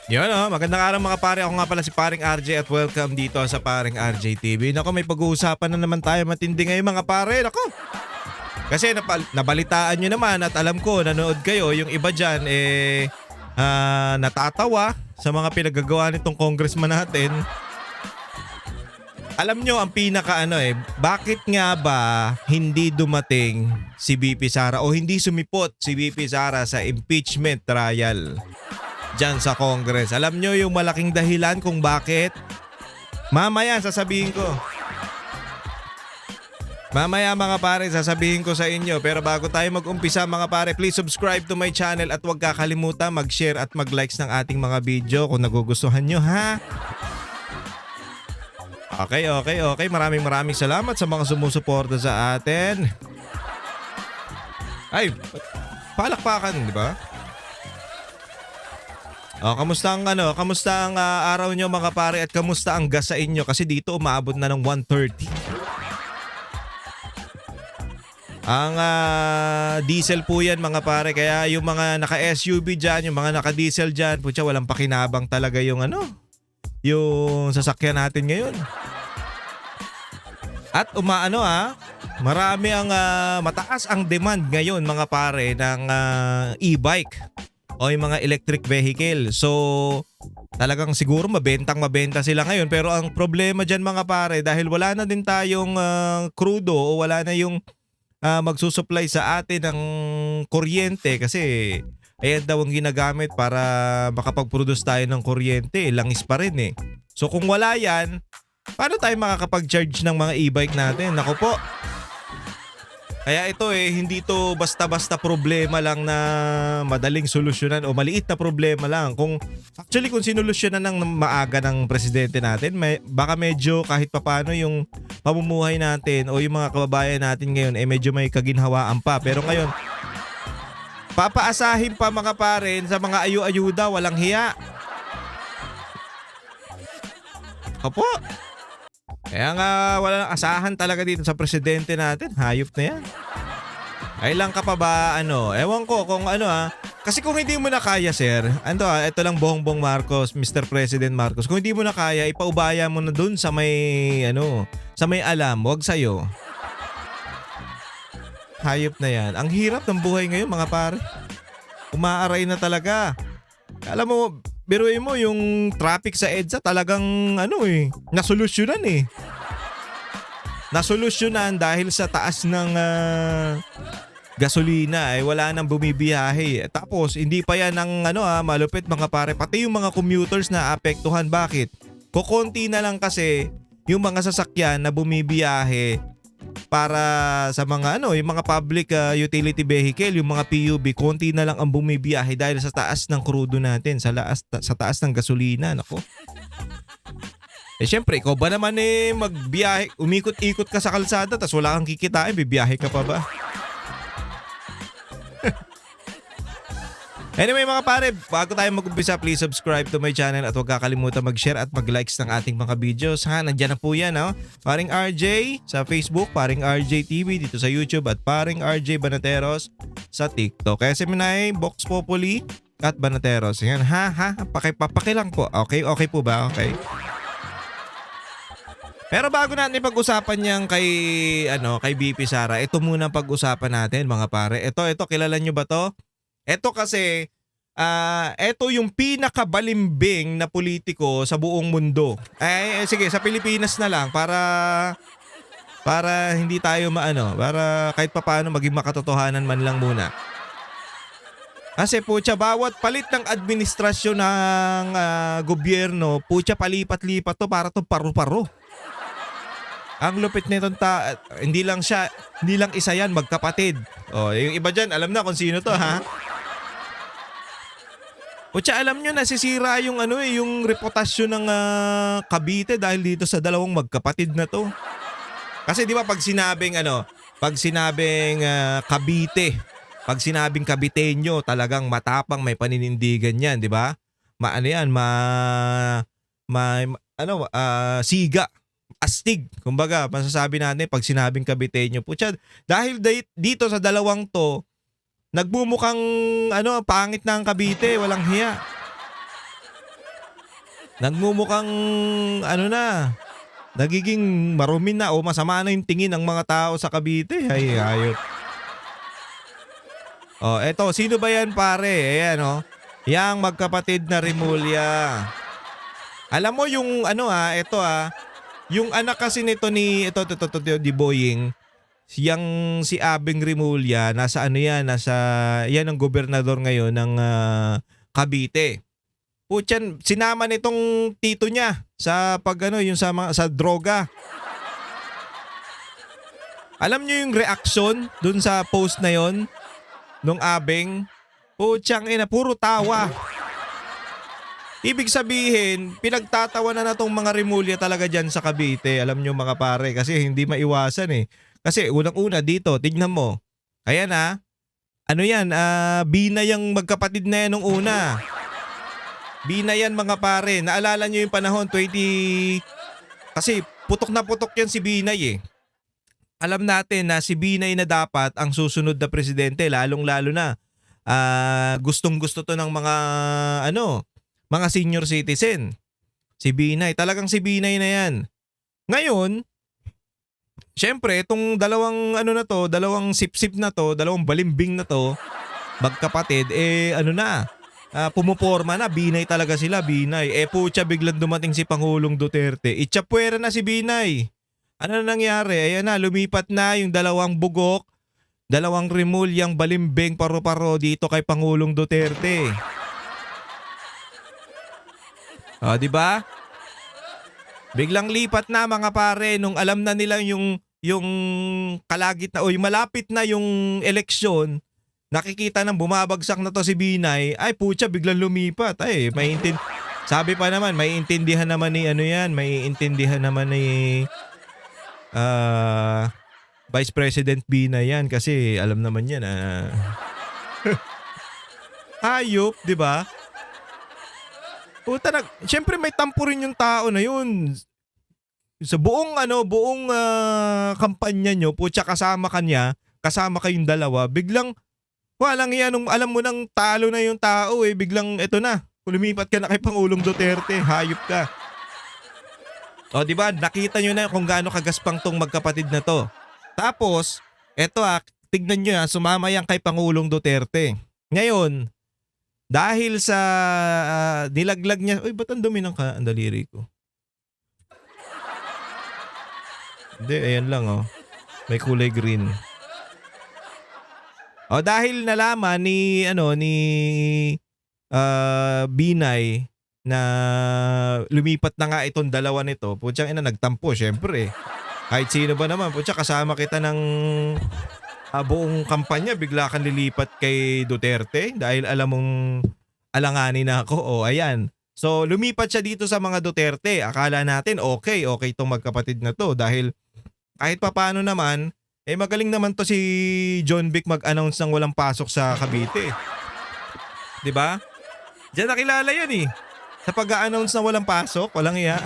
Yun magandang araw mga pare. Ako nga pala si Paring RJ at welcome dito sa Paring RJ TV. Nako, may pag-uusapan na naman tayo matindi ngayon mga pare. Nako, kasi nabalitaan nyo naman at alam ko nanood kayo. Yung iba dyan natatawa sa mga pinagagawa nitong congressman natin. Alam nyo ang pinaka bakit nga ba hindi dumating si VP Sara o hindi sumipot si VP Sara sa impeachment trial dyan sa Congress? Alam nyo yung malaking dahilan kung bakit? Mamaya sasabihin ko. Mamaya mga pare, sasabihin ko sa inyo. Pero bago tayo mag-umpisa mga pare, please subscribe to my channel at huwag kakalimutan mag-share at mag-likes ng ating mga video kung nagugustuhan nyo, ha? Okay. Maraming salamat sa mga sumusuporta sa atin. Ay, palakpakan, di ba? Kamusta ang araw nyo mga pare at kamusta ang gas sa inyo? Kasi dito umaabot na ng 1:30. Ang diesel po yan mga pare. Kaya yung mga naka-SUV dyan, yung mga naka-diesel dyan, putya, walang pakinabang talaga yung yung sasakyan natin ngayon. At marami ang mataas ang demand ngayon mga pare ng e-bike o yung mga electric vehicle. So talagang siguro mabenta sila ngayon. Pero ang problema dyan mga pare, dahil wala na din tayong crudo o wala na yung magsusupply sa atin ng kuryente, kasi ayan daw ang ginagamit para makapag-produce tayo ng kuryente, langis pa rin eh. So kung wala yan, paano tayo makakapag-charge ng mga e-bike natin? Naku po. Kaya ito hindi to basta-basta problema lang na madaling solusyonan o maliit na problema lang. Kung sinolusyonan ng maaga ng presidente natin, baka medyo kahit papano yung pamumuhay natin o yung mga kababayan natin ngayon medyo may kaginhawaan pa. Pero ngayon, papaasahin pa mga pare sa mga ayu-ayuda, walang hiya. Opo. Kaya nga walang asahan talaga dito sa presidente natin. Hayop na yan. Kailan ka pa ba ewan ko kung kasi kung hindi mo na kaya sir, ito lang Bongbong Marcos, Mr. President Marcos. Kung hindi mo na kaya, ipaubaya mo na dun sa may sa may alam, wag sa'yo. Hayop na yan. Ang hirap ng buhay ngayon mga pare. Umaaray na talaga. Alam mo, biruin mo yung traffic sa EDSA talagang nasolusyonan eh. Nasolusyonan dahil sa taas ng gasolina wala nang bumibiyahe. Tapos hindi pa yan ang malupit mga pare. Pati yung mga commuters na apektuhan. Bakit? Kukunti na lang kasi yung mga sasakyan na bumibiyahe para sa mga yung mga public utility vehicle, yung mga PUV, konti na lang ang bumibiyahe dahil sa taas ng crudo natin, sa taas ng gasolina. Nako. Syempre, ikaw ba naman magbiyahe, umikot-ikot ka sa kalsada tas wala kang kikitain, bibiyahe ka pa ba? Anyway mga pare, bago tayo mag-umpisa, please subscribe to my channel at huwag kakalimutan mag-share at mag-likes ng ating mga videos. Nandiyan na po yan Paring RJ sa Facebook, Paring RJ TV dito sa YouTube at Paring RJ Banateros sa TikTok. Kaya Seminay, Vox Populi at Banateros. Yan pakilang po. Okay po ba? Okay. Pero bago natin pag-usapan niyang kay VP Sara, ito muna pag-usapan natin mga pare. Ito kilala niyo ba to? Ito kasi, ito yung pinakabalimbing na politiko sa buong mundo. Sige, sa Pilipinas na lang para hindi tayo para kahit papaano maging makatotohanan man lang muna. Kasi putya, bawat palit ng administrasyon ng gobyerno, putya palipat-lipat to para to paru-paro. Ang lupit nito hindi lang isa yan, magkapatid. Yung iba dyan, alam na kung sino to ha. Putya, alam nyo, nasisira yung yung reputasyon ng Cavite dahil dito sa dalawang magkapatid na to. Kasi di ba pag sinabing Cavite, pag sinabing Caviteño, talagang matapang, may paninindigan yan, di ba? Siga, astig. Kumbaga, masasabi natin pag sinabing Caviteño. Putya, dahil dito sa dalawang to, nagmumukhang pangit na ang Cavite, walang hiya. Nagmumukhang ano na, nagiging marumi na o masama na yung tingin ng mga tao sa Cavite. Ay, hayop. Oh, eto, sino ba yan pare? Ayan oh. Yang magkapatid na Rimulya. Alam mo yung ano eto yung anak kasi nito ni ito di Boying, siyang si Abing Rimulya, nasa ano yan, nasa yan ang gobernador ngayon ng Cavite. Putyan, sinama nitong tito niya sa pag ano, yung sa droga. Alam niyo yung reaction dun sa post na yon nung Abeng? Putyang ina, puro tawa. Ibig sabihin, pinagtatawanan na tong mga Rimulya talaga dyan sa Cavite. Alam nyo mga pare, kasi hindi maiwasan eh. Kasi unang-una dito, tignan mo. Ayan ano yan, Binay ang magkapatid na yan nung una. Binay yan mga pare. Naalala nyo yung panahon, kasi putok na putok yan si Binay eh. Alam natin na si Binay na dapat ang susunod na presidente, lalong-lalo na. Gustong-gusto to ng mga senior citizen. Si Binay, talagang si Binay na yan. Ngayon, syempre, itong dalawang sip-sip na to, dalawang balimbing na to, magkapatid, pumuporma na, Binay talaga sila, Binay. Putya, biglang dumating si Pangulong Duterte. Itchapwera na si Binay. Ano na nangyari? Ayan na, lumipat na yung dalawang bugok, dalawang Rimulyang balimbing paro-paro dito kay Pangulong Duterte. Di ba? Biglang lipat na mga pare nung alam na nila yung kalagit na o yung malapit na yung eleksyon, nakikita nang bumabagsak na to si Binay, ay putya, biglang lumipat. Ay, sabi pa naman, maiintindihan naman ni Vice President Binay yan kasi alam naman yan hayop, 'di ba? Puta, syempre may tampo rin yung tao na yun. Sa buong kampanya nyo, putya, kasama kayong dalawa, biglang walang yan, nung alam mo nang talo na yung tao biglang eto na, lumipat ka na kay Pangulong Duterte, hayop ka. Di ba? Nakita nyo na kung gaano kagaspang tong magkapatid na to. Tapos, eto tignan nyo sumama yan kay Pangulong Duterte. Ngayon, dahil sa nilaglag niya, ba't ang dumi ng daliri ko? Hindi, ayan lang may kulay green. Dahil nalaman ni Binay na lumipat na nga itong dalawa nito, putyang ina, nagtampo syempre. Kahit sino ba naman, putya, kasama kita ng buong kampanya, bigla kang lilipat kay Duterte dahil alam mong alanganin na ako. Ayan. So lumipat siya dito sa mga Duterte. Akala natin okay itong magkapatid na to dahil kahit papaano naman, magaling naman to si John Vic mag-announce ng walang pasok sa Cavite. 'Di ba? Diyan nakilala yan sa pag-a-announce na walang pasok, walang iya.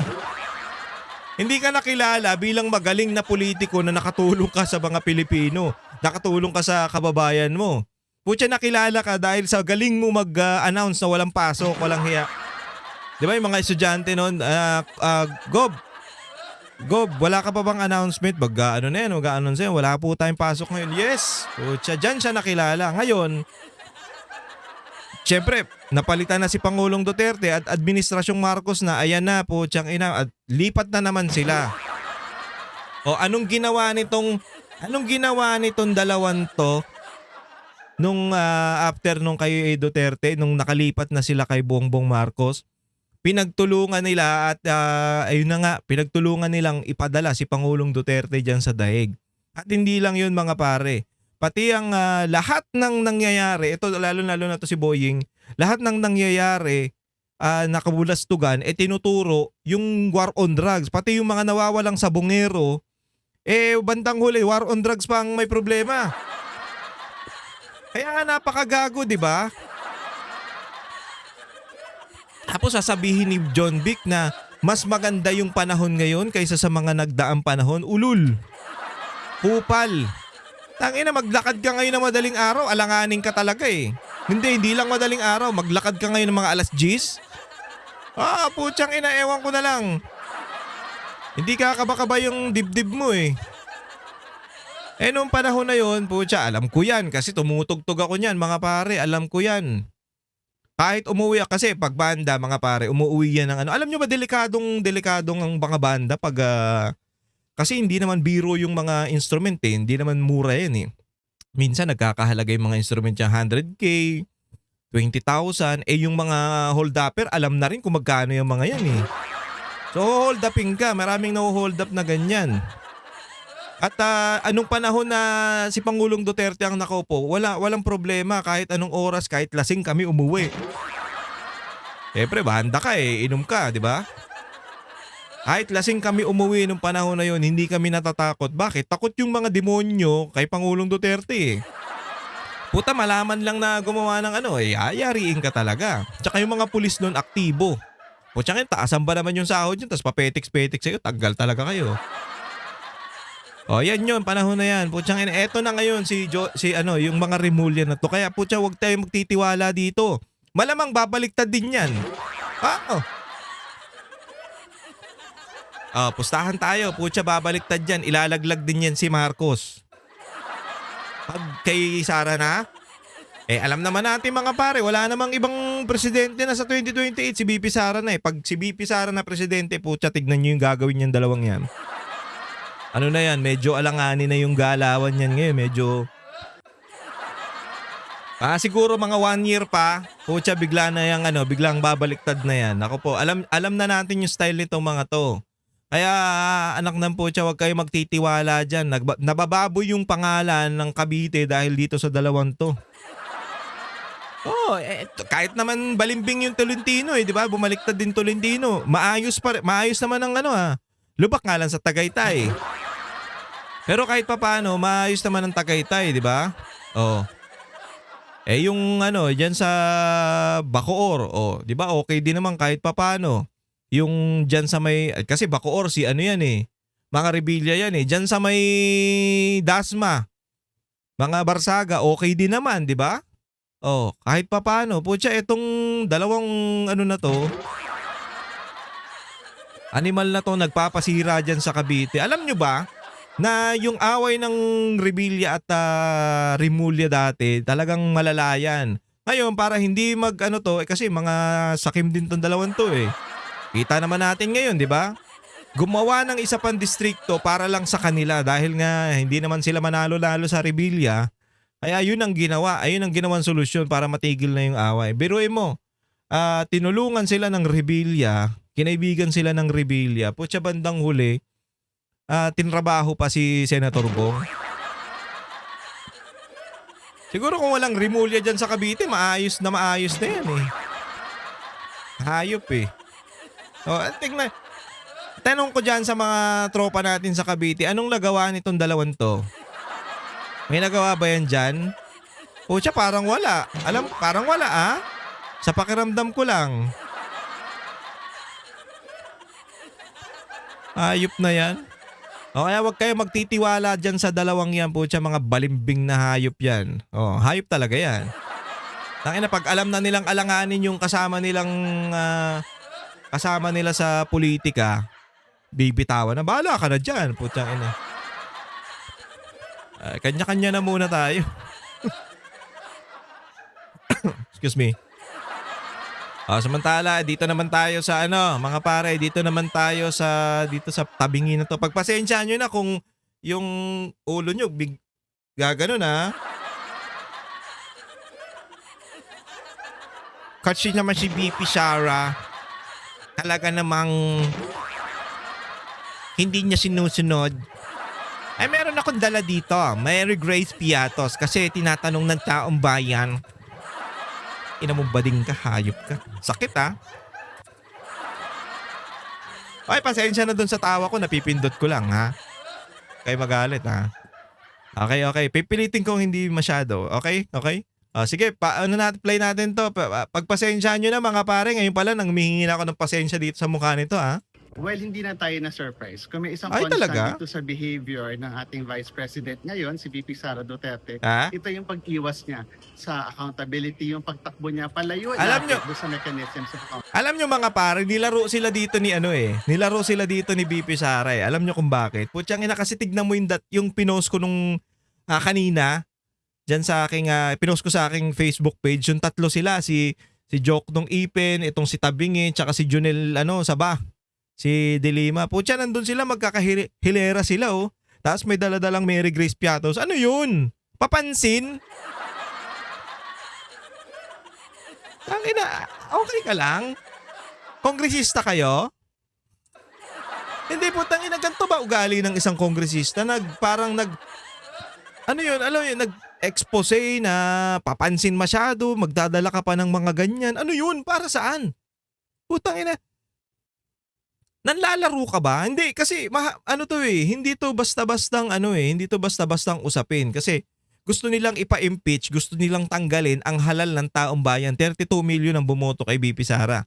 Hindi ka nakilala bilang magaling na politiko na nakatulong ka sa mga Pilipino, nakatulong ka sa kababayan mo. Putya, nakilala ka dahil sa galing mo mag-announce na walang pasok, walang hiya. Di ba yung mga estudyante noon, Gob, wala ka pa bang announcement? Mag-announce yan, wala po tayong pasok ngayon. Yes! Putya, dyan siya nakilala. Ngayon, syempre, napalitan na si Pangulong Duterte at Administrasyong Marcos na, ayan na, putyang ina, at lipat na naman sila. Anong ginawa nitong dalawan to nung after nung kay Duterte, nung nakalipat na sila kay Bongbong Marcos? Pinagtulungan nila at pinagtulungan nilang ipadala si Pangulong Duterte dyan sa daig. At hindi lang yun mga pare. Pati ang lahat ng nangyayari, ito lalo na to si Boying, lahat ng nangyayari nakabulastugan, tinuturo yung war on drugs. Pati yung mga nawawalang sabongero, bandang huli, war on drugs pa ang may problema. Kaya nga napakagago, di ba? Tapos sasabihin ni John Vic na mas maganda yung panahon ngayon kaysa sa mga nagdaang panahon. Ulul. Kupal. Tangina, maglakad ka ngayon ng madaling araw, alanganin ka talaga Hindi lang madaling araw, maglakad ka ngayon ng mga alas 10. Putyang ina, ewan ko na lang. Hindi kakaba-kaba yung dibdib mo eh. Nung panahon na yun, putya, alam ko yan kasi tumutugtog ako niyan mga pare, alam ko yan. Kahit umuwi kasi pag banda mga pare, umuwi yan ng ano. Alam nyo ba delikadong ang mga banda pag kasi hindi naman biro yung mga instrument eh, hindi naman mura yan eh. Minsan nagkakahalaga yung mga instrument niya 100k, 20,000, yung mga hold upper alam na rin kung magkano yung mga yan eh. So hold upin ka, maraming na-hold up na ganyan. At anong panahon na si Pangulong Duterte ang nakaupo, walang problema kahit anong oras, kahit lasing kami umuwi. Siyempre, banda ka eh, inom ka, di ba? Kahit lasing kami umuwi nung panahon na yon, hindi kami natatakot. Bakit? Takot yung mga demonyo kay Pangulong Duterte eh. Puta, malaman lang na gumawa ng ano eh, ayariin ka talaga. Tsaka yung mga pulis nun, aktibo. Puta, taasan ba naman yung sahod yun, tapos papetiks-petiks sa'yo, tanggal talaga kayo. Yan yun, panahon na yan. Putsang ina, eto na ngayon yung mga Remulla na to. Kaya putya, huwag tayong magtitiwala dito. Malamang babaliktad din yan. Pustahan tayo. Putya, babaliktad yan. Ilalaglag din yan si Marcos. Pag kay Sara na, alam naman natin mga pare, wala namang ibang presidente na sa 2028. Si BP Sara na eh. Pag si BP Sara na presidente, putya, tignan nyo yung gagawin niyang dalawang yan. Ano na yan, medyo alanganin na yung galawan yan ngayon, medyo... siguro mga 1 year pa, putya, bigla na yung biglang babaliktad na yan. Ako po, alam na natin yung style nitong mga to. Kaya anak ng putya, huwag kayo magtitiwala dyan. Nabababoy yung pangalan ng Cavite dahil dito sa dalawang to. Kahit naman balimbing yung Tolentino di ba? Bumaliktad din Tolentino. Maayos naman ang lubak nga lang sa Tagaytay. Pero kahit papaano, maayos naman ang Tagaytay, di ba? Yung diyan sa Bacoor, di ba? Okay din naman kahit papaano. Yung diyan sa may kasi Bacoor yan eh. Mga Revilla yan eh. Diyan sa may Dasma, mga Barsaga, okay din naman, di ba? Kahit papaano, putya, etong dalawang na to, animal na to nagpapasira dyan sa Cavite. Alam nyo ba na yung away ng Revilla at Remulla dati talagang malalayan. Ngayon para hindi kasi mga sakim din tong dalawang to eh. Kita naman natin ngayon, di ba? Gumawa ng isa pang distrikto para lang sa kanila dahil nga hindi naman sila manalo-lalo sa Revilla. Kaya yun ang ginawa, ayun ang ginawang solusyon para matigil na yung away. Biruin mo, tinulungan sila ng Revilla, kinaibigan sila ng Revilla, putya bandang huli, tinrabaho pa si Senator Bong. Siguro kung walang Remulla dyan sa Cavite, maayos na yan eh. Hayop eh. Tingnan. Tanong ko dyan sa mga tropa natin sa Cavite, anong nagawa nitong dalawang to? May nagawa ba yan dyan? Pucha, parang wala. Parang wala Sa pakiramdam ko lang. Hayop na yan. Kaya wag kayo magtitiwala dyan sa dalawang yan, pucha, mga balimbing na hayop yan. Hayop talaga yan. Tangina, pag alam na nilang alanganin yung kasama nila sa politika, bibitawan na, bahala ka na dyan, puchang ina. Kanya-kanya na muna tayo. Excuse me. Samantala, dito naman tayo sa mga pare, dito sa tabingi na to. Pagpasensyaan nyo na kung yung ulo nyo gaganon Kasi naman si BP Sara, talaga namang hindi niya sinusunod. Meron akong dala dito, Mary Grace Piatos, kasi tinatanong ng taong bayan. Ina mong bading ka, hayop ka. Sakit pasensya na dun sa tawa ko, napipindot ko lang Kaya magalit Okay. Pipilitin kong hindi masyado. Okay? Sige, play natin to. Pagpasensyaan nyo na mga pare, ngayon pala nang humihingi na ako ng pasensya dito sa mukha nito Well, hindi na tayo na-surprise. Kung may isang Ay constant talaga? dito sa behavior ng ating Vice President ngayon, si VP Sara Duterte, Ha? ito yung pag-iwas niya sa accountability, yung pagtakbo niya palayo Alam nyo, lagi doon sa mechanisms of accountability. alam nyo mga pare, nilaro sila dito ni ano eh. Nilaro sila dito ni BP Sara eh. Alam nyo kung bakit? Putyang ina kasi tignan mo yung pinost ko nung kanina. Diyan sa aking, pinost ko sa aking Facebook page. Yung tatlo sila. Si Joke nung Ipin, itong si Tabingi, tsaka si Junel Saba. Si Delima. Putya, nandun sila, magkakahilera sila oh. Tapos may daladalang Mary Grace Piatos. Ano yun? Papansin? Ang ina, okay ka lang? Kongresista kayo? Hindi po, tangina, ganito ba ugali ng isang kongresista? Ano yun, alam yun, nag-expose na papansin masyado, magdadala ka pa ng mga ganyan. Ano yun? Para saan? Putang ina. Nanlalaro ka ba? Hindi, kasi ano to eh, hindi to basta-bastang hindi to basta-bastang usapin. Kasi gusto nilang ipa-impeach, gusto nilang tanggalin ang halal ng taong bayan. 32 million ang bumoto kay BP Sara.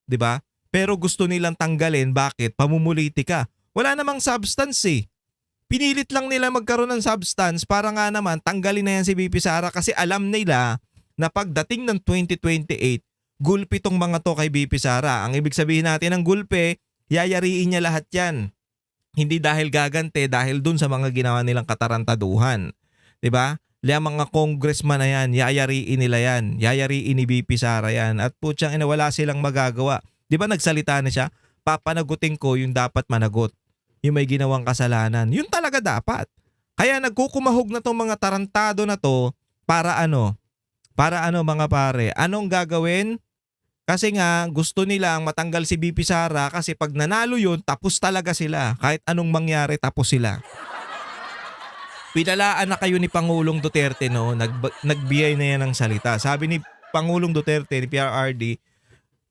'Di ba? Pero gusto nilang tanggalin, bakit? Pamumulitika. Wala namang substance eh. Pinilit lang nila magkaroon ng substance para nga naman tanggalin na yan si BP Sara kasi alam nila na pagdating ng 2028, gulpi tong mga to kay BP Sara. Ang ibig sabihin natin ng gulpi, yayariin niya lahat yan. Hindi dahil gagante, dahil dun sa mga ginawa nilang katarantaduhan. 'Di ba? Mga congressman na yan, yayariin nila yan. Yayariin ni BP Sara yan. At putyang ina, wala silang magagawa. 'Di ba nagsalita na siya? Papanagutin ko yung dapat managot. Yung may ginawang kasalanan. Yun talaga dapat. Kaya nagkukumahog na tong mga tarantado na to para ano? Para ano mga pare? Anong gagawin? Kasi nga gusto nilang matanggal si BP Sara kasi pag nanalo yun, tapos talaga sila. Kahit anong mangyari, tapos sila. Pinalaan na kayo ni Pangulong Duterte no, nagbiyay na yan ng salita. Sabi ni Pangulong Duterte, ni PRRD,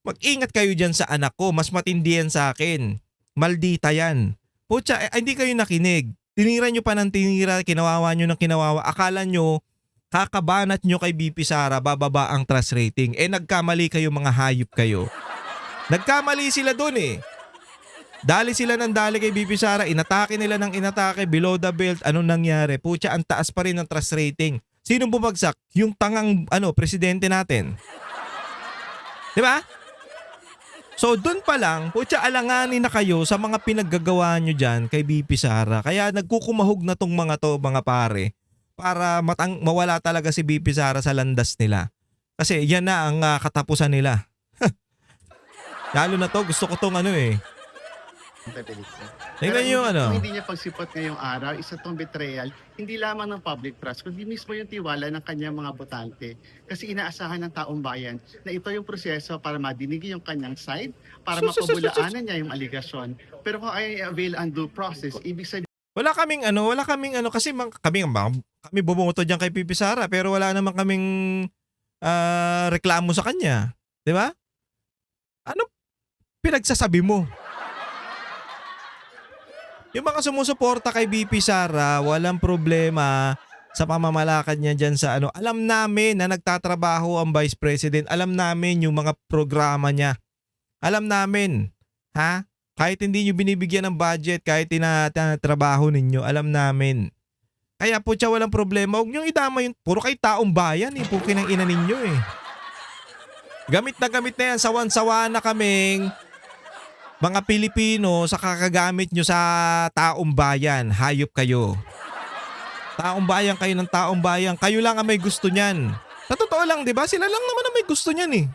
mag-ingat kayo dyan sa anak ko, mas matindi yan sa akin. Maldita yan. Pucha, hindi kayo nakinig. Tinira nyo pa ng tinira, kinawawa nyo ng kinawawa. Akala nyo, kakabanat nyo kay BP Sara, bababa ang trust rating. Nagkamali kayo, mga hayop kayo. Nagkamali sila dun eh. Dali sila ng dali kay BP Sara, inatake nila ng inatake, below the belt, anong nangyari? Pucha, ang taas pa rin ng trust rating. Sinong bumagsak? Yung tangang presidente natin. 'Di ba? So doon pa lang, pucha, alanganin na kayo sa mga pinaggagawa nyo dyan kay BP Sara. Kaya nagkukumahog na tong mga to, mga pare, para mawala talaga si BP Sara sa landas nila. Kasi yan na ang katapusan nila. Lalo na to, gusto ko tong Accountability. Tingnan Pero nyo kung hindi niya pagsipot ngayong araw, isa tong betrayal, hindi lamang ng public trust, kundi mismo yung tiwala ng kanyang mga botante. Kasi inaasahan ng taong bayan na ito yung proseso para madinig yung kanyang side, para mapabulaanan niya yung aligasyon. Pero kung ay avail ang due process, ibig sabihin wala kaming kasi kami bumoto diyan kay Pipi Sara pero wala naman kaming reklamo sa kanya, 'di ba? Ano pinagsasabi mo? Yung mga sumusuporta kay BP Sara, walang problema sa pamamalakad niya dyan sa Alam namin na nagtatrabaho ang Vice President. Alam namin yung mga programa niya. Alam namin. Ha? Kahit hindi nyo binibigyan ng budget, kahit tinatrabaho ninyo, alam namin. Kaya po siya walang problema. Huwag nyo idama yun. Puro kay taong bayan eh. Pukin ang ina ninyo eh. Gamit na yan. Sawan-sawa na kaming mga Pilipino sa kakagamit nyo sa taong bayan. Hayop kayo. Taong bayan kayo ng taong bayan. Kayo lang ang may gusto niyan. Sa totoo lang, di ba? Sila lang naman ang may gusto niyan eh.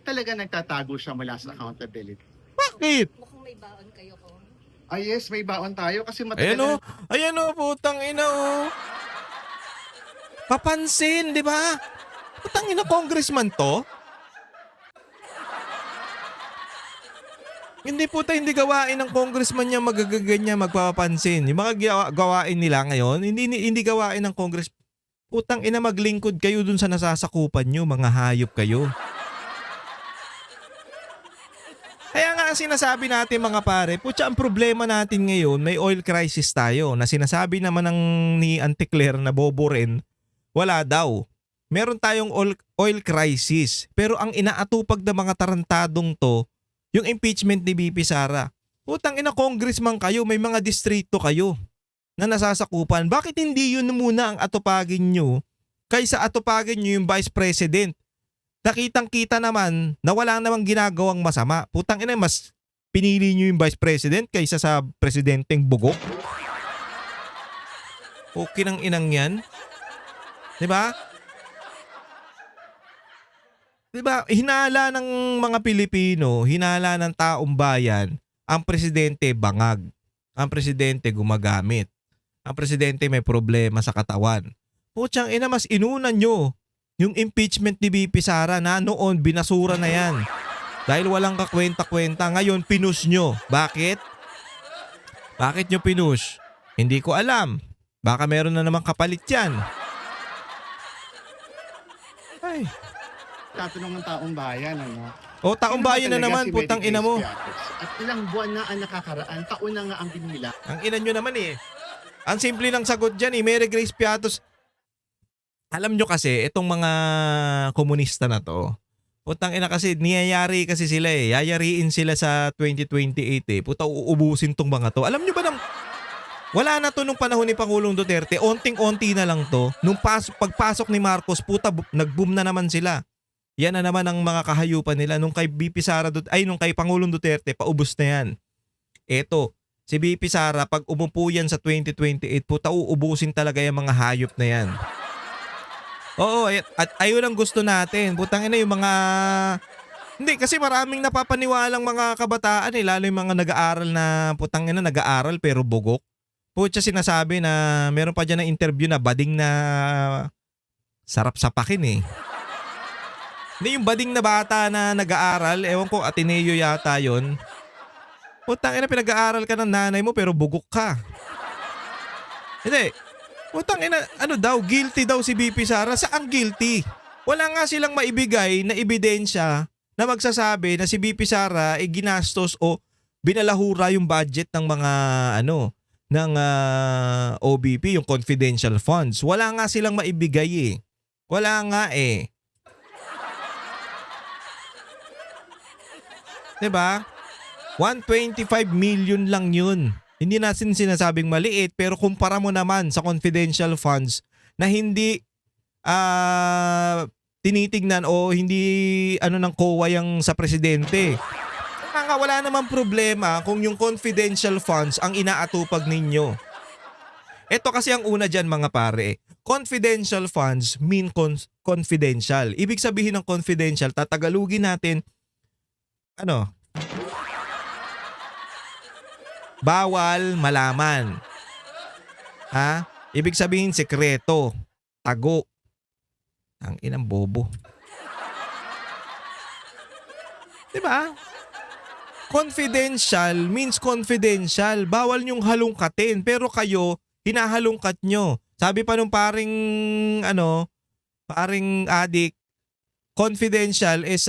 talaga nagtatago siya mula sa accountability. Bakit? Mukhang may baon kayo ko. Yes, may baon tayo kasi matagal Ayan o, putang ina o. Papansin, di ba? Putang ina, congressman to. Hindi hindi gawain ng congressman niya magaganyan magpapapansin. Yung mga gawain nila ngayon, hindi gawain ng congress. Putang ina, maglingkod kayo dun sa nasasakupan nyo, mga hayop kayo. Kaya nga ang sinasabi natin mga pare, putya, ang problema natin ngayon, may oil crisis tayo na sinasabi naman ni Auntie Claire na bobo rin, wala daw. Meron tayong oil crisis. Pero ang inaatupag ng mga tarantadong to, yung impeachment ni VP Sara. Putang ina, congressman kayo, may mga distrito kayo na nasasakupan. Bakit hindi yun muna ang atupagin nyo kaysa atupagin nyo yung Vice President? Nakitang-kita naman na wala namang ginagawang masama. Putang ina, mas pinili nyo yung Vice President kaysa sa presidenteng bugok. Okay ng inang yan. Diba? Diba? Hinala ng mga Pilipino, hinala ng taong bayan, ang presidente bangag. Ang presidente gumagamit. Ang presidente may problema sa katawan. Putsang ina, mas inunan nyo yung impeachment ni VP Sara na noon binasura na yan. Dahil walang kakwenta-kwenta. Ngayon, pinush nyo. Bakit? Bakit nyo pinush? Hindi ko alam. Baka meron na namang kapalit yan. Ay. Tatanong ng taong bayan, ano? O, taong Sino ba bayan na talaga naman, si putang Mary ina mo. Grace Piatos? At ilang buwan na ang nakakaraan, taon na nga ang binila. Ang ina nyo naman eh. Ang simple ng sagot dyan eh, Mary Grace Piatos. Alam nyo kasi, itong mga komunista na to, putang ina kasi, niyayari kasi sila eh. Yayariin sila sa 2028 eh. Puta, uubusin tong mga to. Alam nyo ba wala na to nung panahon ni Pangulong Duterte. Onting-onti na lang to. Nung pagpasok ni Marcos, puta, nag-boom na naman sila. Yan na naman ang mga kahayupan nila. Nung kay VP Sara, nung kay Pangulong Duterte, paubos na yan. Eto, si VP Sara, pag umupo yan sa 2028, puta, uubusin talaga yung mga hayop na yan. Oo, at ayun ang gusto natin. Putang ina yung mga... Hindi, kasi maraming napapaniwalang mga kabataan eh, lalo yung mga nag-aaral na, putang ina, nag-aaral pero bugok. Putya, sinasabi na meron pa dyan na interview na bading na sarap sapakin eh. Hindi, yung bading na bata na nag-aaral, ewan ko, Ateneo yata yun. Putang ina, pinag-aaral ka ng nanay mo pero bugok ka. Hindi. Putang ina, ano daw, guilty daw si VP Sara. Saang guilty? Wala nga silang maibigay na ebidensya na magsasabi na si VP Sara ay ginastos o binalahura yung budget ng mga ng OBP, yung confidential funds. Wala nga silang maibigay eh. Wala nga eh. 'Di ba? 125 million lang yun. Hindi natin sinasabing maliit pero kumpara mo naman sa confidential funds na hindi tinitignan o hindi ng COA yung sa presidente. Nga wala namang problema kung yung confidential funds ang inaatupag ninyo. Ito kasi ang una dyan mga pare. Confidential funds mean confidential. Ibig sabihin ng confidential, tatagalugin natin, bawal malaman. Ha? Ibig sabihin sekreto, tago. Ang inang bobo. Diba? Confidential means confidential. Bawal niyong halungkatin. Pero kayo, hinahalungkat nyo. Sabi pa nung paring adik, confidential is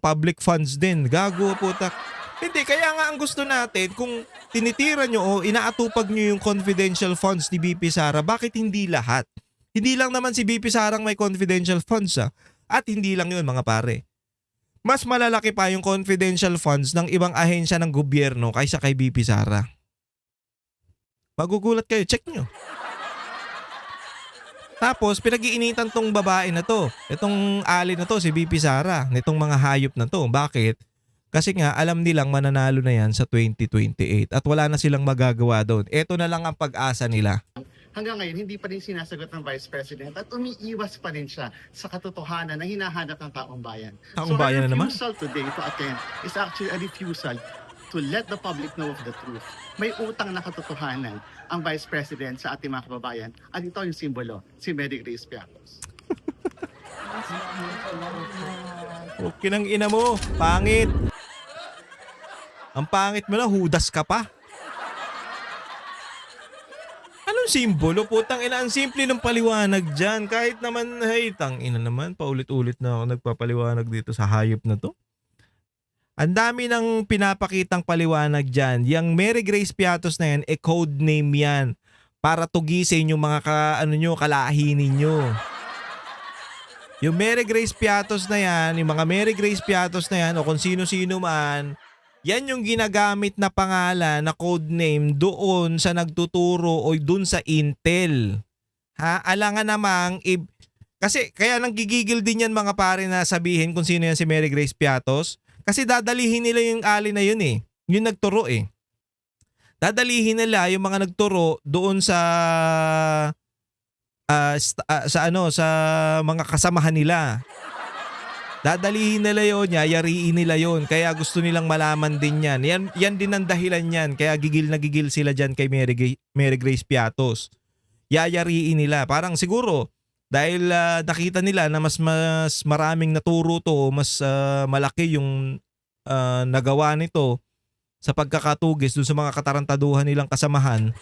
public funds din. Gago puta. Hindi, kaya nga ang gusto natin, kung tinitira nyo o inaatupag nyo yung confidential funds ni VP Sara, bakit hindi lahat? Hindi lang naman si VP Sarang may confidential funds At hindi lang yun mga pare. Mas malalaki pa yung confidential funds ng ibang ahensya ng gobyerno kaysa kay VP Sara. Magugulat kayo, check nyo. Tapos, pinag-iinitan tong babae na to. Itong ali na to, si VP Sara. Nitong mga hayop na to. Bakit? Kasi nga, alam nilang mananalo na yan sa 2028 at wala na silang magagawa doon. Ito na lang ang pag-asa nila. Hanggang ngayon, hindi pa rin sinasagot ng Vice President at umiiwas pa rin siya sa katotohanan na hinahanap ng taong bayan. Taong bayan na naman? So, her refusal today to attend is actually a refusal to let the public know of the truth. May utang na katotohanan ang Vice President sa ating mga kababayan at ito yung simbolo, si Mary Grace Piatos. Okay ng ina mo, pangit. Ang pangit mo na, hudas ka pa. Anong simbolo? Putang ina, ang simple ng paliwanag dyan. Kahit naman, hey, tang ina naman, paulit-ulit na ako nagpapaliwanag dito sa hayop na to. Ang dami ng pinapakitang paliwanag dyan. Yang Mary Grace Piatos na yan, code name yan para tugisin yung mga kalahi ninyo. Yung Mary Grace Piatos na yan, yung mga Mary Grace Piatos na yan o kung sino-sino man, yan yung ginagamit na pangalan na code name doon sa nagtuturo o doon sa Intel. Ha? Alangan namang kasi kaya nanggigigil din yan mga pare na sabihin kung sino yan si Mary Grace Piatos. Kasi dadalihin nila yung ali na yun eh. Yung nagturo eh. Dadalihin nila yung mga nagturo doon sa sa mga kasamahan nila. Dadalihin nila yon, yayariin nila yon. Kaya gusto nilang malaman din yan. Yan din ang dahilan yan. Kaya gigil na gigil sila dyan kay Mary Grace Piatos. Yayariin nila. Parang siguro, dahil nakita nila na mas maraming naturo to, mas malaki yung nagawa nito sa pagkakatugis dun sa mga katarantaduhan nilang kasamahan.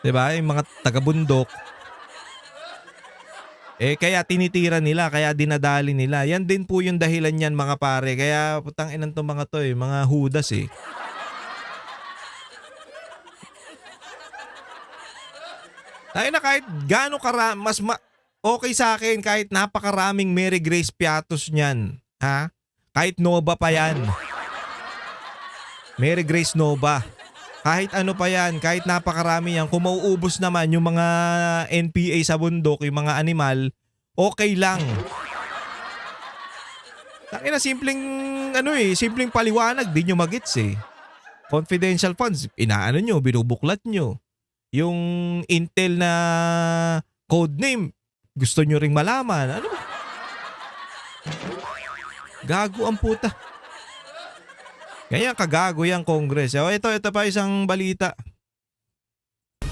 'Di ba? Yung mga taga-bundok. Kaya tinitira nila, kaya dinadali nila. Yan din po yung dahilan yan mga pare. Kaya putang inan tong mga to mga hudas eh. Tayo na kahit gaano okay sa akin kahit napakaraming Mary Grace Piatos niyan. Ha? Kahit Nova pa yan. Mary Grace Nova. Kahit ano pa yan, kahit napakarami yan, kung mauubos naman yung mga NPA sa bundok, yung mga animal, okay lang. Tangina, simpleng paliwanag, di nyo magets eh. Confidential funds, inaano nyo, binubuklat nyo. Yung Intel na codename, gusto nyo ring malaman. Ano ba? Gago ang puta. Ganyan kagago yung Congress. Ito pa isang balita.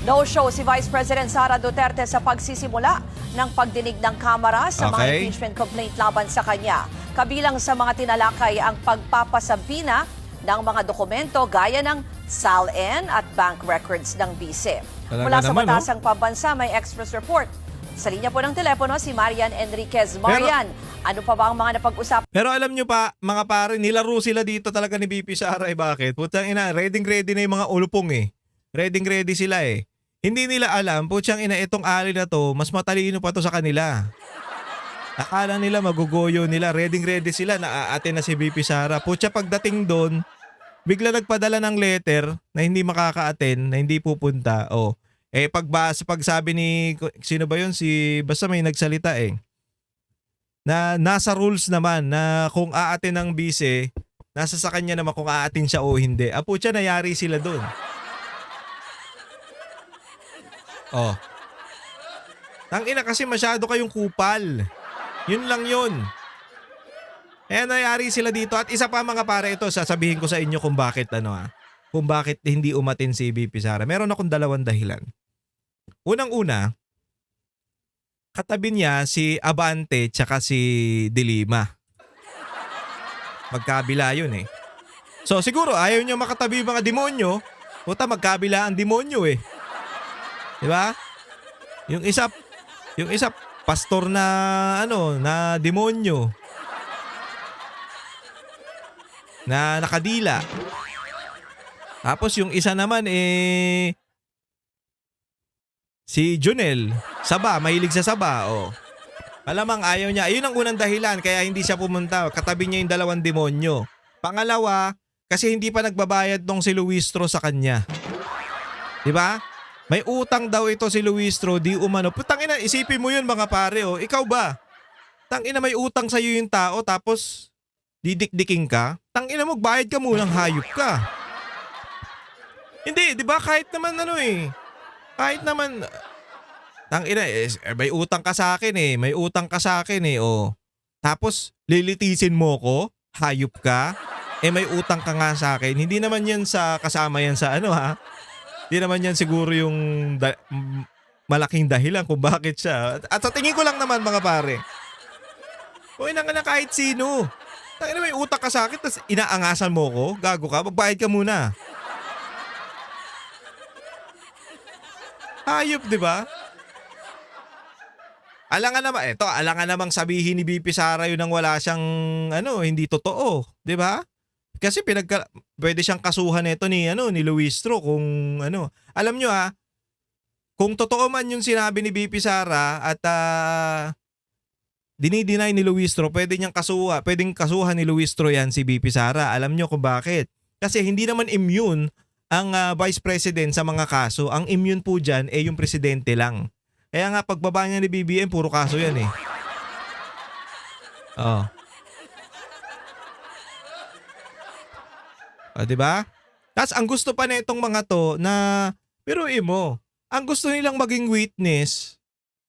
No-show si Vice President Sara Duterte sa pagsisimula ng pagdinig ng Kamara sa mga impeachment complaint laban sa kanya. Kabilang sa mga tinalakay ang pagpapasabina ng mga dokumento gaya ng SALN at bank records ng BICE. Mula sa Batasang Pambansa, may express report. Sa linya po ng telepono si Marian Enriquez. Marian, ano pa ba ang mga napag-usapan? Pero alam nyo pa, mga pare, nilaro sila dito talaga ni BP Sara. Bakit? Putang ina, ready na yung mga ulupong eh. Ready sila eh. Hindi nila alam, putyang ina, itong ali na to, mas matalino pa to sa kanila. Akala nila magugoyo nila, ready sila, naaatin na si BP Sara. Putya pagdating doon, bigla nagpadala ng letter na hindi makaka-attend, na hindi pupunta. Pagsabi ni, sino ba yun? Basta may nagsalita eh. Na nasa rules naman na kung aatin ng bise, nasa sa kanya naman kung aatin siya o hindi. Putya, nayari sila doon. Tangina kasi masyado kayong kupal. Yun lang yun. Kaya nayari sila dito. At isa pa mga pare, ito sasabihin ko sa inyo kung bakit kung bakit hindi umatin si BP Sara. Meron akong dalawang dahilan. Unang-una, katabi niya si Abante tsaka si Dilima. Magkabila yun eh. So siguro ayaw niya makatabi yung mga demonyo. Puta, magkabila ang demonyo eh. Diba? Yung isa pastor na na demonyo. Na nakadila. Tapos yung isa naman si Junel, saba, mahilig sa saba. Malamang ayaw niya. Ayun ang unang dahilan kaya hindi siya pumunta. Katabi niya yung dalawang demonyo. Pangalawa, kasi hindi pa nagbabayad tong si Luistro sa kanya. 'Di ba? May utang daw ito si Luistro, di umano. Putangina, isipin mo yun mga pare. Ikaw ba? Tangina, may utang sa iyo yung tao tapos didikdiking ka? Tangina mo, bayad ka munang hayop ka. Hindi, 'di ba? Kahit naman kahit naman, tangina, may utang ka sa akin eh. May utang ka sa akin eh. Tapos, lilitisin mo ko? Hayop ka? May utang ka nga sa akin. Hindi naman yan kasama yan sa Hindi naman yan siguro yung malaking dahilan kung bakit siya. At sa tingin ko lang naman mga pare, na kahit sino. Tangina, may utang ka sa akin, tapos inaangasan mo ko? Gago ka? Magbayad ka muna. Hayop, di ba? Alangan namang sabihin ni BP Sara yun nang wala siyang hindi totoo, di ba? Kasi pwede siyang kasuhan nito ni Luistro kung Alam nyo kung totoo man yung sinabi ni BP Sara at dinideny ni Luistro, pwedeng kasuhan ni Luistro yan si VP Sara. Alam nyo kung bakit? Kasi hindi naman immune ang Vice President sa mga kaso. Ang immune po dyan yung presidente lang. Kaya nga pagbaba niya ni BBM, puro kaso yan eh. Oh. Diba? Tapos ang gusto pa nitong mga to na, biruin mo, ang gusto nilang maging witness,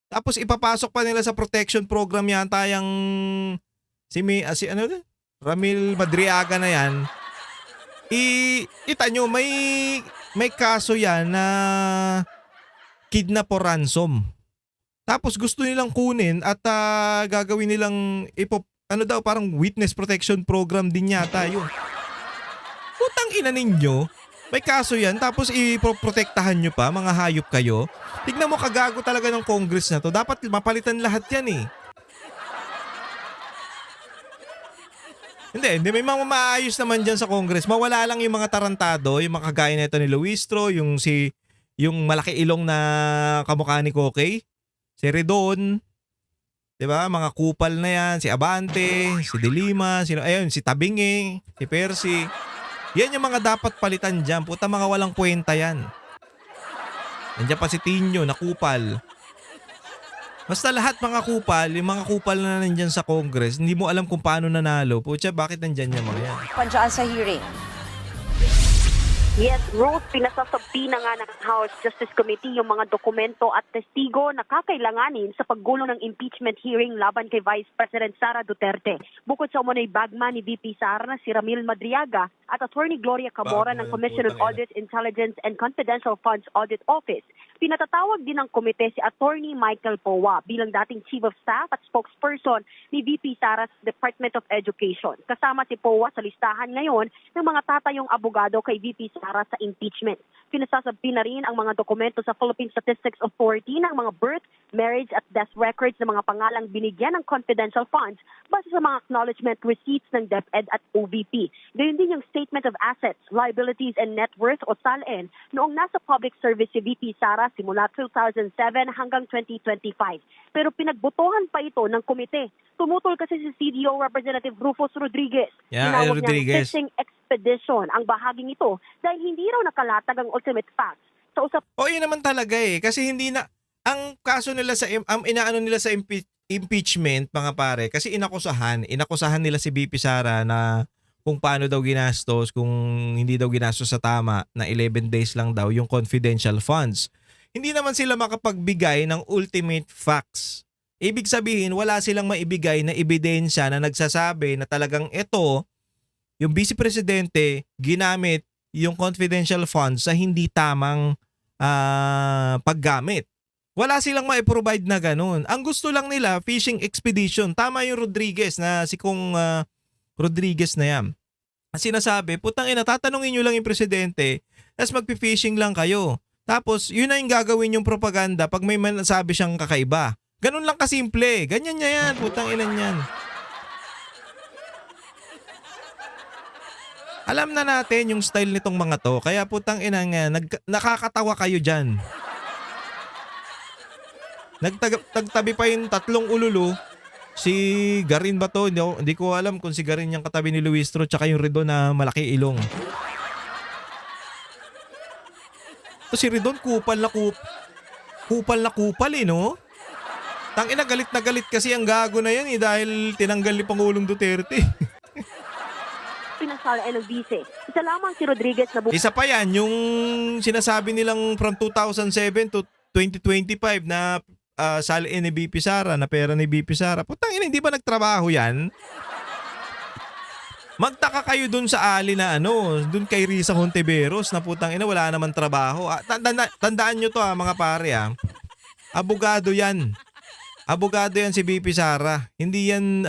tapos ipapasok pa nila sa protection program yata yung Ramil Madriaga na yan. Kita nyo, may kaso yan na kidnap or ransom. Tapos gusto nilang kunin at gagawin nilang parang witness protection program din yata yun. Putang ina ninyo, may kaso yan tapos ipoprotektahan nyo pa, mga hayop kayo. Tignan mo kagago talaga ng Congress na to. Dapat mapalitan lahat yan eh. Hindi, may mga maayos naman dyan sa Congress. Mawala lang yung mga tarantado, yung mga kagaya nito ni Luistro, yung malaki ilong na kamukha ni Kokey, si Redon, 'di ba? Mga kupal na yan, si Abante, si De Lima, si Tabingi, si Percy. Yan yung mga dapat palitan dyan. Puta, mga walang kwenta yan. Nandiyan pa si Tinyo na kupal. Basta lahat mga kupal, yung mga kupal na nandyan sa Congress, hindi mo alam kung paano nanalo. Pucha, bakit nandyan yung mga yan? Pandyan sa hearing. Yes, Ruth, pinasasabti na nga ng House Justice Committee yung mga dokumento at testigo na kakailanganin sa paggulo ng impeachment hearing laban kay Vice President Sara Duterte. Bukod sa umunay bagman ni VP Sara na si Ramil Madriaga at Attorney Gloria Cabora ng Commission on Audit, Intelligence and Confidential Funds Audit Office, pinatatawag din ng komite si Attorney Michael Powa bilang dating Chief of Staff at spokesperson ni VP Sara's Department of Education. Kasama si Powa sa listahan ngayon ng mga tatayong abogado kay VP Sara sa impeachment. Pinasasabti na rin ang mga dokumento sa Philippine Statistics Authority ng mga birth, marriage at death records ng mga pangalang binigyan ng confidential funds base sa mga acknowledgement receipts ng DepEd at OVP. Gayon din yung Statement of Assets, Liabilities and Net Worth o SALN noong nasa public service si VP Sara simula 2007 hanggang 2025. Pero pinagbotohan pa ito ng komite. Tumutol kasi si CDO Representative Rufus Rodriguez. Tinawag niya fishing expedition ang bahaging ito dahil hindi raw nakalatag ang ultimate facts. Yun naman talaga eh. Kasi hindi na, ang kaso nila inaano nila sa impeachment, mga pare, kasi inakusahan nila si VP Sara na kung paano daw ginastos, kung hindi daw ginastos sa tama, na 11 days lang daw yung confidential funds. Hindi naman sila makapagbigay ng ultimate facts. Ibig sabihin, wala silang maibigay na ebidensya na nagsasabi na talagang ito, yung Vice Presidente, ginamit yung confidential funds sa hindi tamang paggamit. Wala silang maiprovide na ganun. Ang gusto lang nila, fishing expedition. Tama yung Rodriguez na si Kong Rodriguez na yan. Sinasabi, putang ina, tatanungin nyo lang yung presidente, tapos magpi-fishing lang kayo. Tapos, yun na yung gagawin yung propaganda pag may masabi siyang kakaiba. Ganun lang kasimple. Ganyan niya yan. Putang ina niyan. Alam na natin yung style nitong mga to. Kaya putang ina nga, nakakatawa kayo dyan. Nagtabi pa yung tatlong ululu. Si Garin ba to? Hindi ko alam kung si Garin yung katabi ni Luistro tsaka yung Redon na malaki ilong. To si Redon, kupal na kupal eh, no? Tangina, galit na galit kasi ang gago na yan eh dahil tinanggal ni Pangulong Duterte. Pinasala ng vice. Isa lamang si Rodriguez na Isa pa yan, yung sinasabi nilang from 2007 to 2025 na salin ni VP Sara, na pera ni VP Sara. Putang ina, hindi ba nagtrabaho yan? Magtaka kayo dun sa ali na dun kay Risa Hontiveros na putang ina, wala naman trabaho. Tandaan nyo to mga pare Abogado yan. Abogado yan si VP Sara. Hindi yan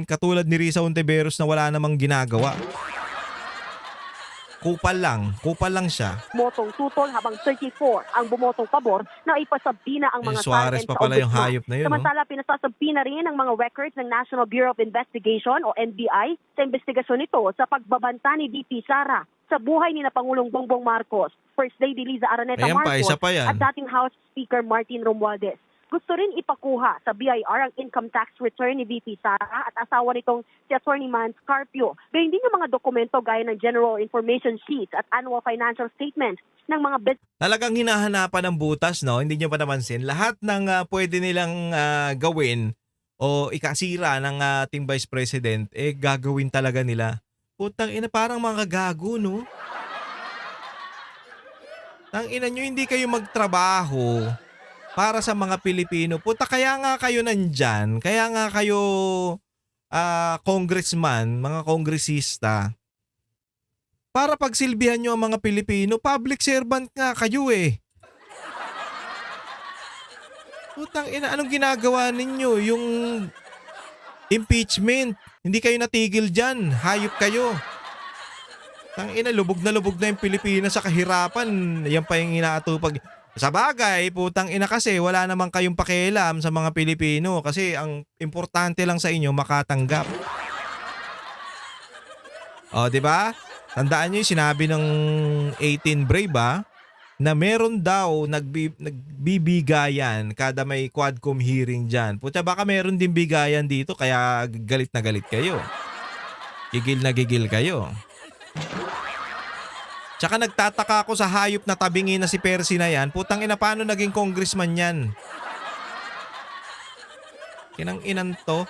katulad ni Risa Hontiveros na wala namang ginagawa. Kupal lang siya. Bumotong tutol habang 34 ang bumotong pabor na ipasabti na ang mga Suarez pa pala yung hayop na yun. Samantala, pinasasabti na rin ang mga records ng National Bureau of Investigation o NBI sa investigasyon nito sa pagbabanta ni VP Sara sa buhay ni na Pangulong Bongbong Marcos, First Lady Liza Araneta Ayan pa, Marcos isa pa yan. at dating House Speaker Martin Romualdez. gusto rin ipakuha sa BIR ang income tax return ni VP Sara at asawa nitong si Attorney Man Scarpio. Gayun din yung mga dokumento gaya ng General Information Sheet at Annual Financial Statement ng mga business. Talagang hinahanapan ng butas, no? Hindi nyo pa napansin. Lahat ng pwede nilang gawin o ikasira ng ating Vice President, gagawin talaga nila. Putang ina, parang mga gago, no? Tang ina nyo, hindi kayo magtrabaho para sa mga Pilipino. Puta, kaya nga kayo nandyan. Kaya nga kayo congressman, mga kongresista. Para pagsilbihan nyo ang mga Pilipino, public servant nga kayo eh. Putang ina, anong ginagawa ninyo? Yung impeachment. Hindi kayo natigil dyan. Hayop kayo. Tang ina, lubog na yung Pilipinas sa kahirapan. Yan pa yung inaatupag. Sa bagay, putang ina kasi wala namang kayong pakialam sa mga Pilipino kasi ang importante lang sa inyo makatanggap. O, di ba? Tandaan niyo yung sinabi ng 18 Brave na meron daw nagbibigayan kada may Quadcom hearing dyan. Puta, baka meron din bigayan dito kaya galit na galit kayo. Gigil na gigil kayo. Tsaka nagtataka ako sa hayop na tabingin na si Percy na yan. Putang ina, paano naging congressman yan? Kinang inan to.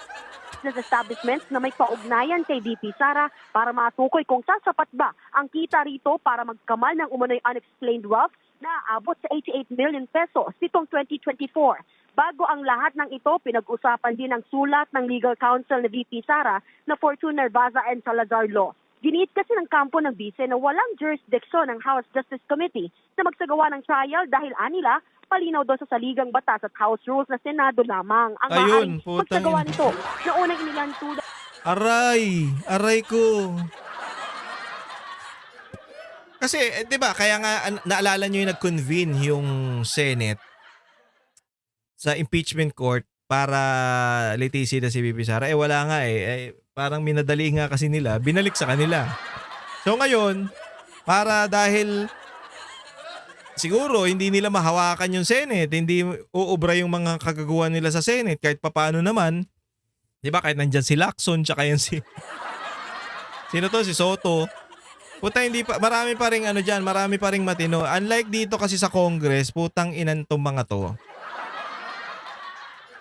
Business establishments na may kaugnayan kay VP Sara para matukoy kung sasapat ba ang kita rito para magkamal ng umano'y unexplained wealth na aabot sa 88 million pesos nitong 2024. Bago ang lahat ng ito, pinag-usapan din ang sulat ng legal counsel ni VP Sara na Fortune Narvaza and Salazar Law. Giniit kasi ng kampo ng bise na walang jurisdiction ng House Justice Committee na magsagawa ng trial dahil anila palinaw daw sa saligang batas at House rules na Senado lamang ang maaaring magsagawa nito na unang inilantuda. Aray ko. Kasi, di ba, kaya nga naalala nyo yung nag-convene yung Senate sa impeachment court para litisin na si VP Sara. Wala nga parang minadali nga kasi nila, binalik sa kanila. So ngayon, para dahil siguro hindi nila mahawakan yung Senate, hindi uubra yung mga kagagawa nila sa Senate kahit papaano naman. 'Di ba? Kahit nandiyan si Lacson tsaka yan si si Soto. Puta, hindi pa, marami pa ring diyan, marami pa ring matino. Unlike dito kasi sa Congress, putang inan tong mga to.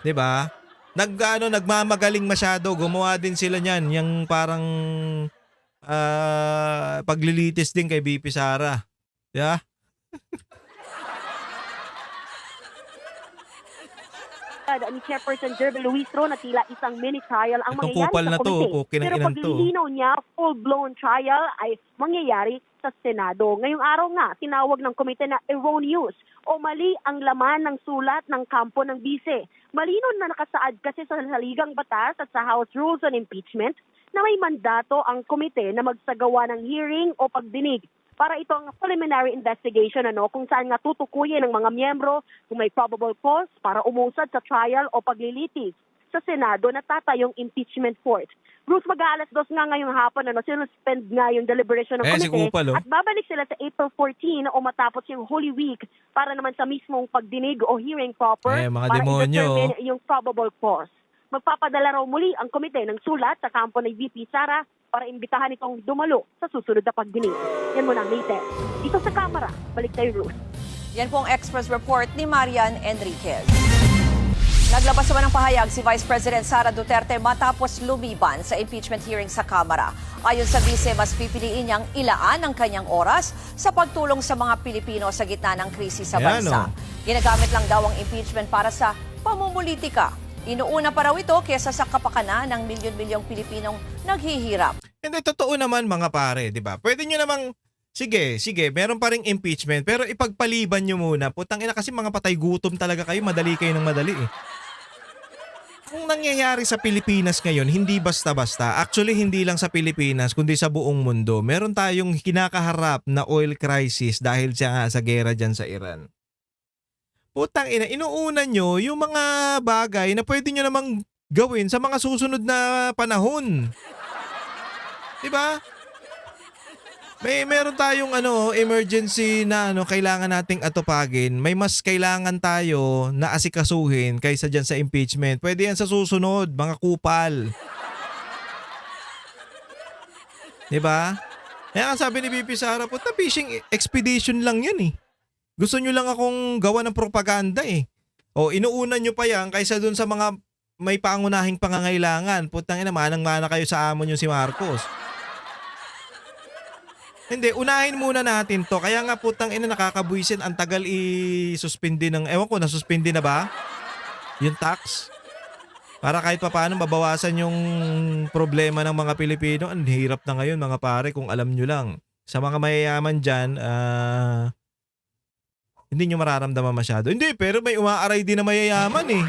'Di ba? Nagmamagaling masyado, gumawa din sila niyan, yung parang paglilitis din kay VP Sara. Yeah? Ni Chairperson Jerby Luistro na tila isang mini trial ang Itong mangyayari kupal sa na to, komite. okay ng Pero inan to. paglilinaw niya, full-blown trial ay mangyayari sa Senado. Ngayong araw nga, tinawag ng komite na erroneous o mali ang laman ng sulat ng kampo ng bise. Malino na nakasaad kasi sa saligang batas at sa House Rules on Impeachment na may mandato ang komite na magsagawa ng hearing o pagdinig para itong preliminary investigation kung saan nga tutukuyin ng mga miyembro kung may probable cause para umusad sa trial o paglilitis sa Senado na tatayong impeachment court. Bruce, mag-aalas 2 nga ngayong hapon, sinuspend nga yung deliberation ng si komite Kupal, at babalik sila sa April 14 o matapos yung Holy Week para naman sa mismong pagdinig o hearing proper mga para demonyo. i-determine yung probable cause. Magpapadala raw muli ang komite ng sulat sa kampo ng VP Sara para imbitahan itong dumalo sa susunod na pagdinig. Yan muna ang latest. Dito sa Kamara, balik tayo, Ruth. Yan po ang Express Report ni Marian Enriquez. Naglabas naman ng pahayag si Vice President Sara Duterte matapos lumiban sa impeachment hearing sa Kamara. Ayon sa bise, mas pipiliin niyang ilaan ang kanyang oras sa pagtulong sa mga Pilipino sa gitna ng krisis sa bansa. Ginagamit lang daw ang impeachment para sa pamumulitika. Inuuna pa raw ito kesa sa kapakanan ng milyon-milyong Pilipinong naghihirap. Hindi, totoo naman mga pare, di ba? Pwede nyo namang, sige, meron pa ring impeachment, pero ipagpaliban nyo muna. Putang ina kasi mga patay gutom talaga kayo, madali kayo ng madali eh. Ang nangyayari sa Pilipinas ngayon, hindi basta-basta. Actually, hindi lang sa Pilipinas, kundi sa buong mundo. Meron tayong kinakaharap na oil crisis dahil sa gera dyan sa Iran. Putang ina, inuuna nyo yung mga bagay na pwede nyo namang gawin sa mga susunod na panahon. Diba? Meron tayong emergency na kailangan nating atupagin. May mas kailangan tayo na asikasuhin kaysa diyan sa impeachment. Pwede yan sa susunod, mga kupal. 'Di ba? Kaya ang sabi ni VP Sara, puta fishing expedition lang yan eh. Gusto nyo lang akong gawa ng propaganda eh. O inuuna nyo pa yan kaysa dun sa mga may pangunahing pangangailangan. Putang ina, manang-mana kayo sa amo nyo si Marcos. Hindi, unahin muna natin to. Kaya nga putang ina, nakakabuisit. Ang tagal i-suspindi ng, ewan ko, nasuspindi na ba? Yung tax. Para kahit papaano mabawasan yung problema ng mga Pilipino. Ang hirap na ngayon mga pare kung alam nyo lang. Sa mga mayayaman dyan, hindi nyo mararamdaman masyado. Hindi, pero may umaaray din na mayayaman eh.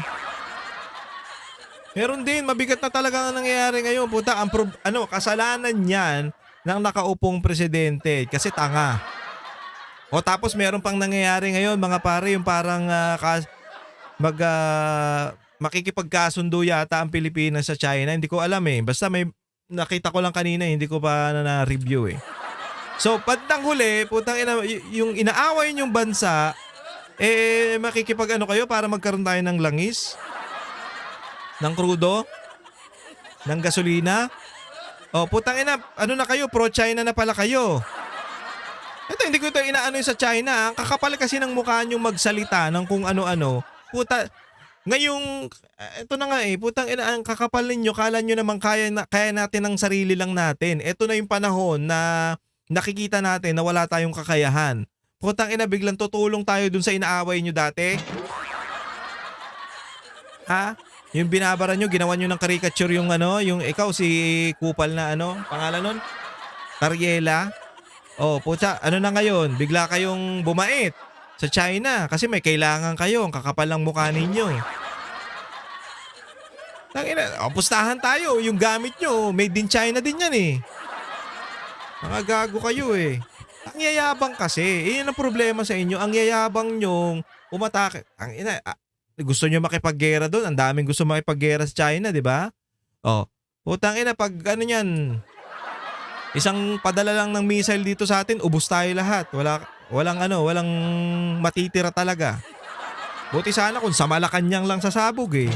Meron din, mabigat na talaga ang nangyayari ngayon. Puta, kasalanan niyan ng nakaupong presidente kasi tanga. O tapos meron pang nangyayari ngayon mga pare, yung parang makikipagkasundo yata ang Pilipinas sa China. Hindi ko alam eh. Basta may nakita ko lang kanina, hindi ko pa na-review eh. So, pagdang huli, putang ina, yung inaaway yung bansa, makikipag kayo para magkaroon tayo ng langis, ng krudo, ng gasolina. O, putang ina, na kayo, pro-China na pala kayo. Ito, hindi ko ito inaano sa China. Ang kakapal kasi ng mukha nyo magsalita ng kung ano-ano. Puta, ngayong, ito na nga putang ina, ang kakapal ninyo, kala nyo naman kaya natin ng sarili lang natin. Ito na yung panahon na nakikita natin na wala tayong kakayahan. Putang ina, biglang tutulong tayo dun sa inaaway nyo dati. Ha? Yung binabara nyo, ginawa nyo ng caricature yung yung ikaw si Kupal na pangalan nun? Tariela. Oh, puta, na ngayon? Bigla kayong bumait sa China kasi may kailangan kayo, ang kakapal ng mukha ninyo. Tangina, pustahan tayo, yung gamit nyo, made in China din yan eh. Mga gago kayo eh. Ang yayabang kasi, yun ang problema sa inyo, ang yayabang nyong umatake. Ang ina, gusto nyo makipaggera doon, ang daming gusto makipaggera sa China, di ba? Oh, putang ina, pag yan, isang padala lang ng missile dito sa atin, ubos tayo lahat. Walang matitira talaga. Buti sana kung sa Malacanang lang sasabog eh.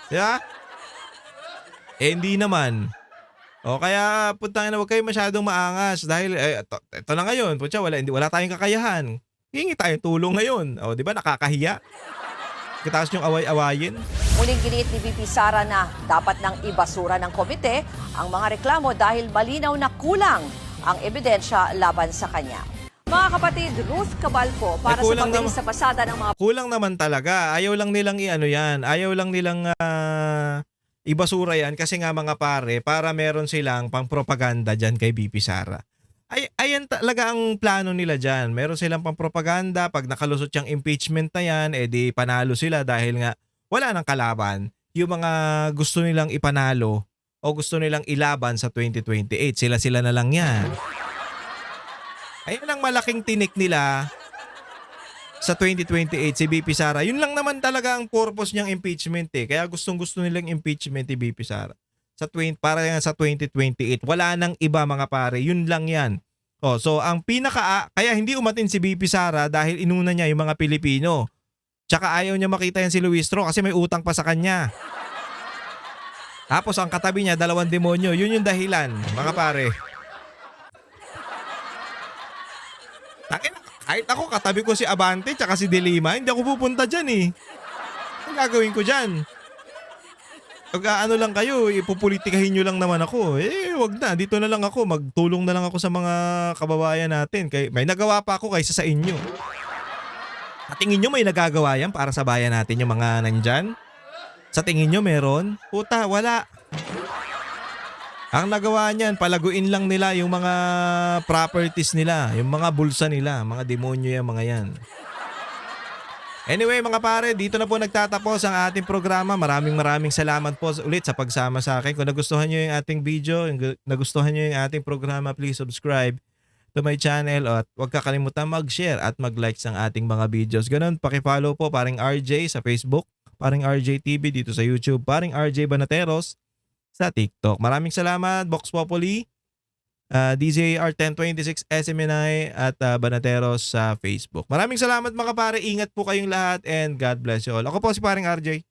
Yeah? Hindi naman. O kaya putang ina, wag kayo masyadong maangas dahil ito na ngayon, putya, wala tayong kakayahan. Hingi tayong tulong ngayon. O di ba nakakahiya? Kitaas yung away-awayin. Muling giniit ni VP Sara na dapat nang ibasura ng komite ang mga reklamo dahil malinaw na kulang ang ebidensya laban sa kanya. Mga kapatid, Ruth Cabalco para sa pagbilis sa pasada ng mga... Kulang naman talaga. Ayaw lang nilang yan. Ayaw lang nilang ibasura yan kasi nga mga pare, para meron silang pang-propaganda dyan kay VP Sara. Ayan talaga ang plano nila dyan. Meron silang pang-propaganda. Pag nakalusot yung impeachment na yan, di panalo sila dahil nga wala nang kalaban. Yung mga gusto nilang ipanalo o gusto nilang ilaban sa 2028, sila na lang yan. Ayan ang malaking tinik nila sa 2028 si VP Sara. Yun lang naman talaga ang purpose niyang impeachment eh. Kaya gustong-gusto nilang impeachment ni VP Sara. Para yan sa 2028. Wala nang iba mga pare. Yun lang yan. Oh, so ang kaya hindi umatin si VP Sara dahil inuna niya yung mga Pilipino. Tsaka ayaw niya makita yan si Luistro kasi may utang pa sa kanya. Tapos ang katabi niya, 2 demonyo. Yun yung dahilan, mga pare. Kahit ako, katabi ko si Abante tsaka si Delima, hindi ako pupunta dyan eh. Ang gagawin ko dyan? Pag lang kayo, ipupolitikahin nyo lang naman ako. Wag na. Dito na lang ako. Magtulong na lang ako sa mga kababayan natin. May nagawa pa ako kaysa sa inyo. At tingin nyo may nagagawa yan para sa bayan natin yung mga nandyan? Sa tingin nyo meron? Puta, wala. Ang nagawa niyan, palaguin lang nila yung mga properties nila, yung mga bulsa nila, mga demonyo yung mga yan. Anyway mga pare, dito na po nagtatapos ang ating programa. Maraming salamat po ulit sa pagsama sa akin. Kung nagustuhan nyo yung ating video, nagustuhan nyo yung ating programa, please subscribe to my channel at huwag kakalimutan mag-share at mag-like ng ating mga videos. Ganun, pakifollow po paring RJ sa Facebook, paring RJ TV dito sa YouTube, paring RJ Banateros sa TikTok. Maraming salamat, Vox Populi, DZAR 1026 SMNI at Banateros sa Facebook. Maraming salamat mga pare. Ingat po kayong lahat and God bless you all. Ako po si paring RJ.